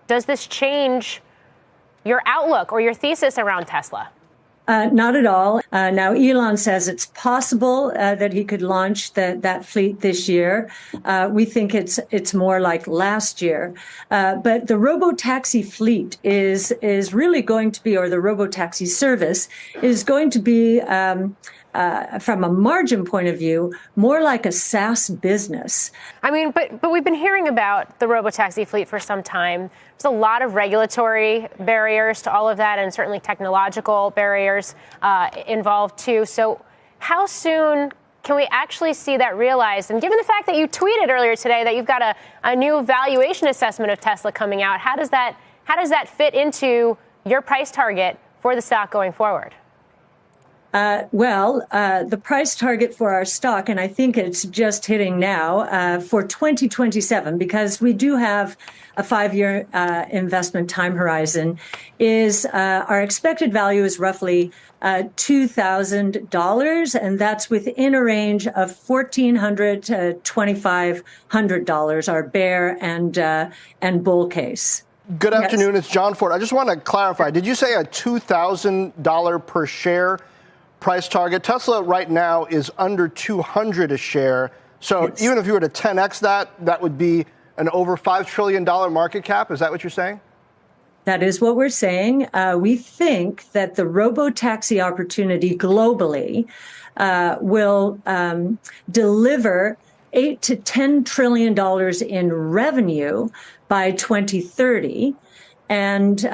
Does this change your outlook or your thesis around Tesla? Not at all. Now, Elon says it's possible that he could launch that fleet this year. We think it's more like last year. But the robotaxi fleet is really going to be, or the robotaxi service is going to be, from a margin point of view, more like a SaaS business. I mean, but we've been hearing about the robotaxi fleet for some time. There's a lot of regulatory barriers to all of that, and certainly technological barriers involved too. So how soon can we actually see that realized? And given the fact that you tweeted earlier today that you've got a new valuation assessment of Tesla coming out, how does that fit into your price target for the stock going forward? The price target for our stock, and I think it's just hitting now, for 2027, because we do have a 5-year investment time horizon, is our expected value is roughly $2,000, and that's within a range of $1,400 to $2,500, our bear and bull case. Good afternoon, It's John Ford. I just want to clarify, did you say a $2,000 per share price target? Tesla right now is under $200 a share. So yes. Even if you were to 10x that would be an over $5 trillion market cap. Is that what you're saying? That is what we're saying. We think that the robotaxi opportunity globally will deliver $8 to $10 trillion in revenue by 2030. And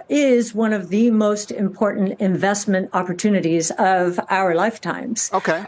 is one of the most important investment opportunities of our lifetimes. Okay.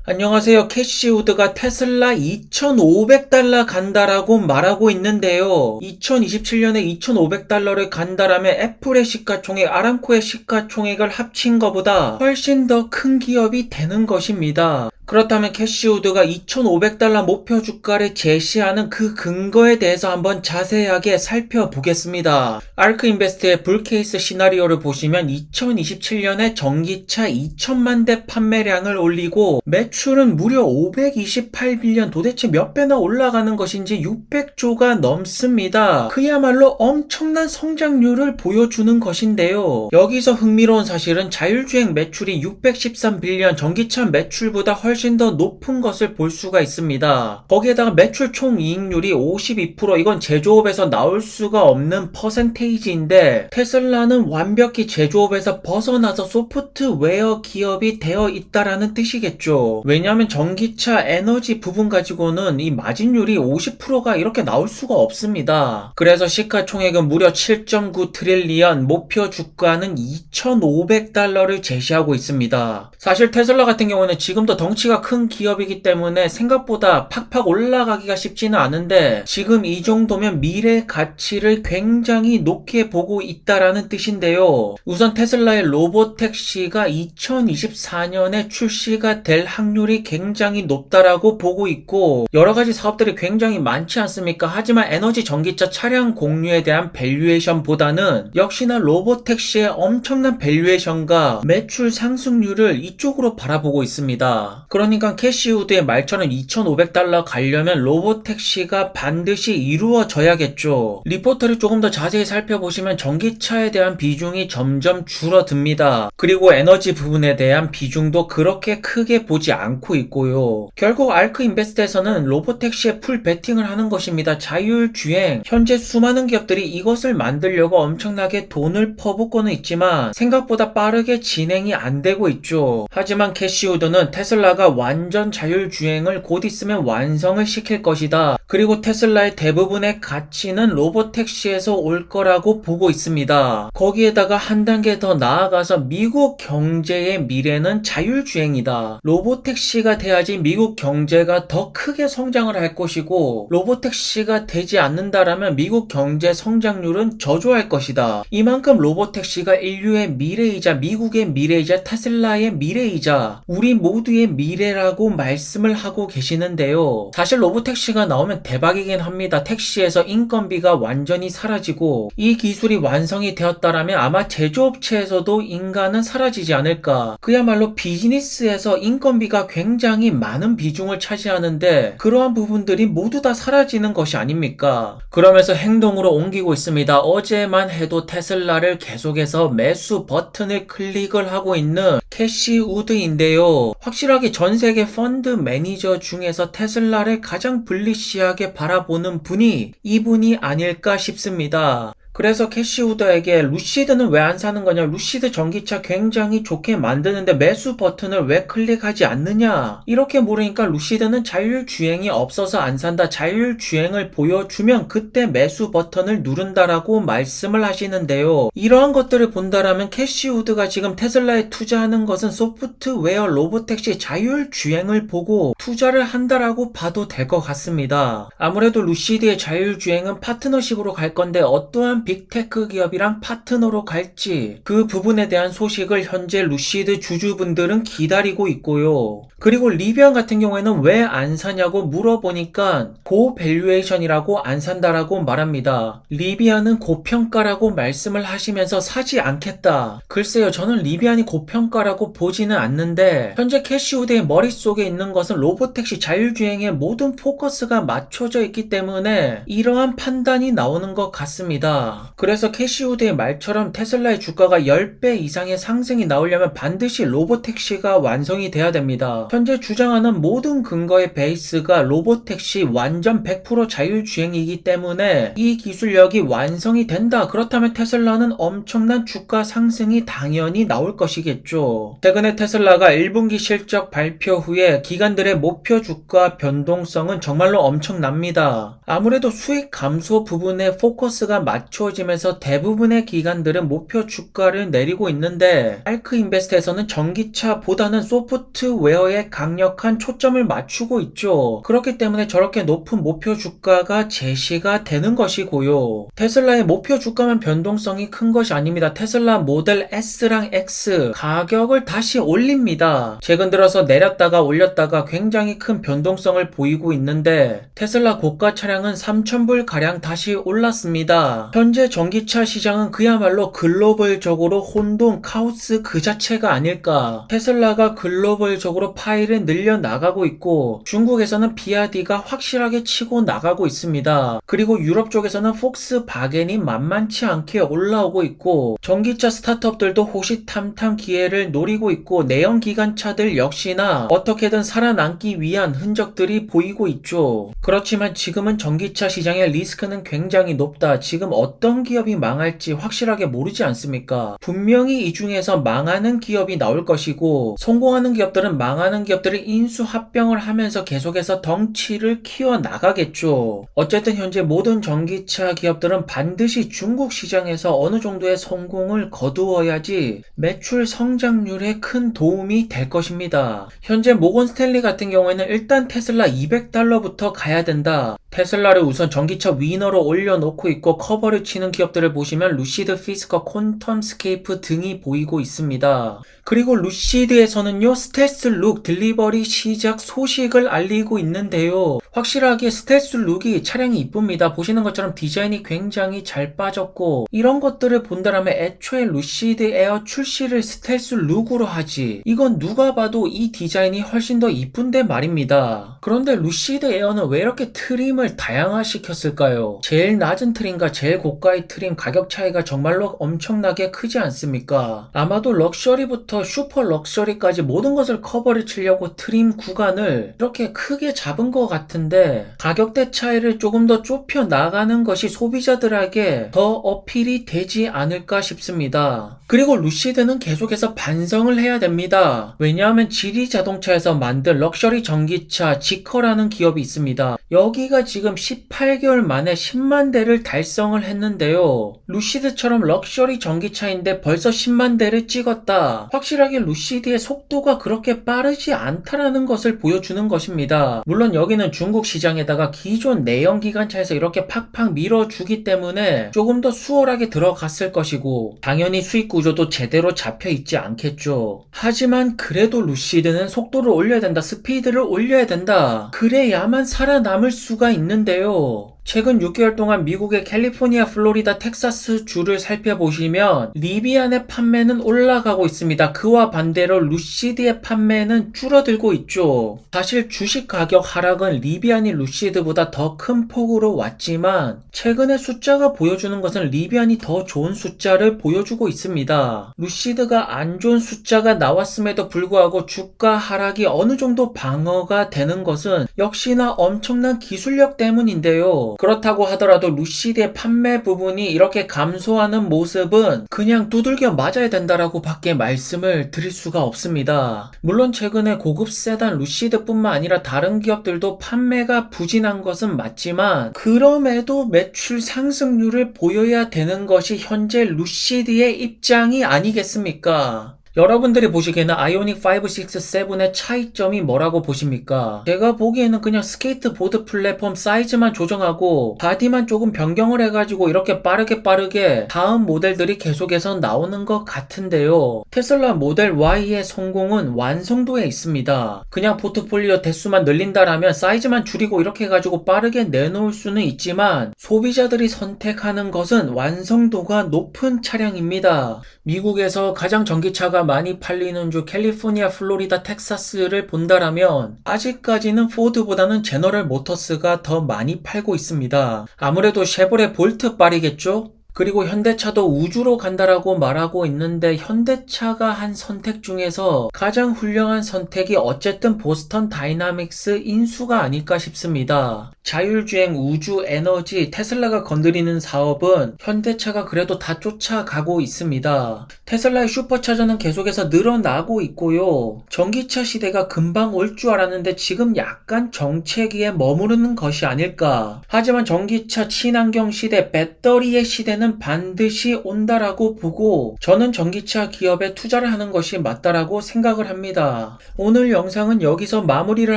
안녕하세요. 캐시 우드가 테슬라 $2,500 간다라고 말하고 있는데요. 2027년에 $2,500를 간다라면 애플의 시가총액, 아람코의 시가총액을 합친 것보다 훨씬 더 큰 기업이 되는 것입니다. 그렇다면 캐시우드가 $2,500 목표 주가를 제시하는 그 근거에 대해서 한번 자세하게 살펴보겠습니다. 아크인베스트의 불케이스 시나리오를 보시면 2027년에 전기차 2천만 대 판매량을 올리고 매출은 무려 528빌리언, 도대체 몇 배나 올라가는 것인지 600조가 넘습니다. 그야말로 엄청난 성장률을 보여주는 것인데요. 여기서 흥미로운 사실은 자율주행 매출이 613빌리언, 전기차 매출보다 훨씬 더 높은 것을 볼 수가 있습니다. 거기에다가 매출 총이익률이 52%, 이건 제조업에서 나올 수가 없는 퍼센테이지인데 테슬라는 완벽히 제조업에서 벗어나서 소프트웨어 기업이 되어 있다라는 뜻이겠죠. 왜냐하면 전기차 에너지 부분 가지고는 이 마진율이 50%가 이렇게 나올 수가 없습니다. 그래서 시가총액은 무려 7.9 트릴리언, 목표 주가는 $2,500를 제시하고 있습니다. 사실 테슬라 같은 경우는 지금도 덩치가 큰 기업이기 때문에 생각보다 팍팍 올라가기가 쉽지는 않은데 지금 이 정도면 미래 가치를 굉장히 높게 보고 있다라는 뜻인데요. 우선 테슬라의 로보택시가 2024년에 출시가 될 확률이 굉장히 높다라고 보고 있고 여러가지 사업들이 굉장히 많지 않습니까? 하지만 에너지 전기차 차량 공유에 대한 밸류에이션보다는 역시나 로보택시의 엄청난 밸류에이션과 매출 상승률을 이쪽으로 바라보고 있습니다. 그러니까 캐시우드의 말처럼 $2,500 가려면 로보택시가 반드시 이루어져야겠죠. 리포트를 조금 더 자세히 살펴보시면 전기차에 대한 비중이 점점 줄어듭니다. 그리고 에너지 부분에 대한 비중도 그렇게 크게 보지 않고 있고요. 결국 아크인베스트에서는 로보택시에 풀 베팅을 하는 것입니다. 자율주행, 현재 수많은 기업들이 이것을 만들려고 엄청나게 돈을 퍼붓고는 있지만 생각보다 빠르게 진행이 안 되고 있죠. 하지만 캐시우드는 테슬라가 완전 자율주행을 곧 있으면 완성을 시킬 것이다. 그리고 테슬라의 대부분의 가치는 로보택시에서 올 거라고 보고 있습니다. 거기에다가 한 단계 더 나아가서 미국 경제의 미래는 자율주행이다. 로보택시가 돼야지 미국 경제가 더 크게 성장을 할 것이고 로보택시가 되지 않는다라면 미국 경제 성장률은 저조할 것이다. 이만큼 로보택시가 인류의 미래이자 미국의 미래이자 테슬라의 미래이자 우리 모두의 미래라고 말씀을 하고 계시는데요. 사실 로보택시가 나오면 대박이긴 합니다. 택시에서 인건비가 완전히 사라지고 이 기술이 완성이 되었다라면 아마 제조업체에서도 인간은 사라지지 않을까. 그야말로 비즈니스에서 인건비가 자체가 굉장히 많은 비중을 차지하는데 그러한 부분들이 모두 다 사라지는 것이 아닙니까? 그러면서 행동으로 옮기고 있습니다. 어제만 해도 테슬라를 계속해서 매수 버튼을 클릭을 하고 있는 캐시 우드인데요. 확실하게 전 세계 펀드 매니저 중에서 테슬라를 가장 불리시하게 바라보는 분이 이분이 아닐까 싶습니다. 그래서 캐시우드에게 루시드는 왜 안 사는 거냐, 루시드 전기차 굉장히 좋게 만드는데 매수 버튼을 왜 클릭하지 않느냐, 이렇게 물으니까 루시드는 자율주행이 없어서 안 산다, 자율주행을 보여주면 그때 매수 버튼을 누른다라고 말씀을 하시는데요. 이러한 것들을 본다라면 캐시우드가 지금 테슬라에 투자하는 것은 소프트웨어 로보택시 자율주행을 보고 투자를 한다라고 봐도 될 것 같습니다. 아무래도 루시드의 자율주행은 파트너십으로 갈 건데 어떠한 빅테크 기업이랑 파트너로 갈지 그 부분에 대한 소식을 현재 루시드 주주분들은 기다리고 있고요. 그리고 리비안 같은 경우에는 왜 안 사냐고 물어보니까 고밸류에이션이라고 안 산다라고 말합니다. 리비안은 고평가라고 말씀을 하시면서 사지 않겠다. 글쎄요, 저는 리비안이 고평가라고 보지는 않는데 현재 캐시우드의 머릿속에 있는 것은 로보택시 자율주행에 모든 포커스가 맞춰져 있기 때문에 이러한 판단이 나오는 것 같습니다. 그래서 캐시우드의 말처럼 테슬라의 주가가 10배 이상의 상승이 나오려면 반드시 로보택시가 완성이 돼야 됩니다. 현재 주장하는 모든 근거의 베이스가 로보택시 완전 100% 자율주행이기 때문에 이 기술력이 완성이 된다. 그렇다면 테슬라는 엄청난 주가 상승이 당연히 나올 것이겠죠. 최근에 테슬라가 1분기 실적 발표 후에 기관들의 목표 주가 변동성은 정말로 엄청납니다. 아무래도 수익 감소 부분에 포커스가 맞춰지면서 대부분의 기관들은 목표 주가를 내리고 있는데 알크 인베스트에서는 전기차보다는 소프트웨어에 강력한 초점을 맞추고 있죠. 그렇기 때문에 저렇게 높은 목표 주가가 제시가 되는 것이고요. 테슬라의 목표 주가만 변동성이 큰 것이 아닙니다. 테슬라 모델 S랑 X 가격을 다시 올립니다. 최근 들어서 내렸다가 올렸다가 굉장히 큰 변동성을 보이고 있는데 테슬라 고가 차량은 3,000불 가량 다시 올랐습니다. 현재 전기차 시장은 그야말로 글로벌적으로 혼돈, 카오스 그 자체가 아닐까. 테슬라가 글로벌적으로 파일을 늘려나가고 있고 중국에서는 비아디가 확실하게 치고 나가고 있습니다. 그리고 유럽 쪽에서는 폭스바겐이 만만치 않게 올라오고 있고 전기차 스타트업들도 호시탐탐 기회를 노리고 있고 내연기관차들 역시나 어떻게든 살아남기 위한 흔적들이 보이고 있죠. 그렇지만 지금은 전기차 시장의 리스크는 굉장히 높다. 지금 어떤 기업이 망할지 확실하게 모르지 않습니까? 분명히 이 중에서 망하는 기업이 나올 것이고 성공하는 기업들은 망하는 기업들을 인수합병을 하면서 계속해서 덩치를 키워나가겠죠. 어쨌든 현재 모든 전기차 기업들은 반드시 중국 시장에서 어느 정도의 성공을 거두어야지 매출 성장률에 큰 도움이 될 것입니다. 현재 모건 스탠리 같은 경우에는 일단 테슬라 $200부터 가야 된다. 테슬라를 우선 전기차 위너로 올려놓고 있고 커버를 치는 기업들을 보시면 루시드, 피스커, 퀀텀스케이프 등이 보이고 있습니다. 그리고 루시드에서는요, 스텔스 룩 딜리버리 시작 소식을 알리고 있는데요. 확실하게 스텔스 룩이 차량이 이쁩니다. 보시는 것처럼 디자인이 굉장히 잘 빠졌고 이런 것들을 본다라면 애초에 루시드 에어 출시를 스텔스 룩으로 하지. 이건 누가 봐도 이 디자인이 훨씬 더 이쁜데 말입니다. 그런데 루시드 에어는 왜 이렇게 트림을 다양화시켰을까요? 제일 낮은 트림과 제일 고가의 트림 가격 차이가 정말로 엄청나게 크지 않습니까? 아마도 럭셔리부터 슈퍼 럭셔리까지 모든 것을 커버를 치려고 트림 구간을 이렇게 크게 잡은 것 같은데 가격대 차이를 조금 더 좁혀 나가는 것이 소비자들에게 더 어필이 되지 않을까 싶습니다. 그리고 루시드는 계속해서 반성을 해야 됩니다. 왜냐하면 지리 자동차에서 만든 럭셔리 전기차 지커라는 기업이 있습니다. 여기가 지금 18개월 만에 10만 대를 달성을 했는데요. 루시드처럼 럭셔리 전기차인데 벌써 10만 대를 찍었다. 확실하게 루시드의 속도가 그렇게 빠르지 않다라는 것을 보여주는 것입니다. 물론 여기는 중국 시장에다가 기존 내연기관차에서 이렇게 팍팍 밀어주기 때문에 조금 더 수월하게 들어갔을 것이고 당연히 수익 구조도 제대로 잡혀 있지 않겠죠. 하지만 그래도 루시드는 속도를 올려야 된다. 스피드를 올려야 된다. 그래야만 살아남을 수가 있는데요. 최근 6개월 동안 미국의 캘리포니아, 플로리다, 텍사스 주를 살펴보시면 리비안의 판매는 올라가고 있습니다. 그와 반대로 루시드의 판매는 줄어들고 있죠. 사실 주식 가격 하락은 리비안이 루시드보다 더 큰 폭으로 왔지만 최근의 숫자가 보여주는 것은 리비안이 더 좋은 숫자를 보여주고 있습니다. 루시드가 안 좋은 숫자가 나왔음에도 불구하고 주가 하락이 어느 정도 방어가 되는 것은 역시나 엄청난 기술력 때문인데요. 그렇다고 하더라도 루시드의 판매 부분이 이렇게 감소하는 모습은 그냥 두들겨 맞아야 된다라고 밖에 말씀을 드릴 수가 없습니다. 물론 최근에 고급 세단 루시드뿐만 아니라 다른 기업들도 판매가 부진한 것은 맞지만 그럼에도 매출 상승률을 보여야 되는 것이 현재 루시드의 입장이 아니겠습니까? 여러분들이 보시기에는 아이오닉 5, 6, 7의 차이점이 뭐라고 보십니까? 제가 보기에는 그냥 스케이트보드 플랫폼 사이즈만 조정하고 바디만 조금 변경을 해가지고 이렇게 빠르게 다음 모델들이 계속해서 나오는 것 같은데요. 테슬라 모델 Y의 성공은 완성도에 있습니다. 그냥 포트폴리오 대수만 늘린다라면 사이즈만 줄이고 이렇게 해가지고 빠르게 내놓을 수는 있지만 소비자들이 선택하는 것은 완성도가 높은 차량입니다. 미국에서 가장 전기차가 많이 팔리는 주 캘리포니아, 플로리다, 텍사스를 본다라면 아직까지는 포드보다는 제너럴 모터스가 더 많이 팔고 있습니다. 아무래도 쉐보레 볼트빨이겠죠? 그리고 현대차도 우주로 간다라고 말하고 있는데 현대차가 한 선택 중에서 가장 훌륭한 선택이 어쨌든 보스턴 다이나믹스 인수가 아닐까 싶습니다. 자율주행, 우주, 에너지, 테슬라가 건드리는 사업은 현대차가 그래도 다 쫓아가고 있습니다. 테슬라의 슈퍼차저는 계속해서 늘어나고 있고요. 전기차 시대가 금방 올 줄 알았는데 지금 약간 정체기에 머무르는 것이 아닐까. 하지만 전기차 친환경 시대, 배터리의 시대는 반드시 온다라고 보고 저는 전기차 기업에 투자를 하는 것이 맞다라고 생각을 합니다. 오늘 영상은 여기서 마무리를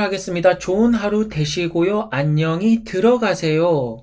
하겠습니다. 좋은 하루 되시고요. 안녕히 들어가세요.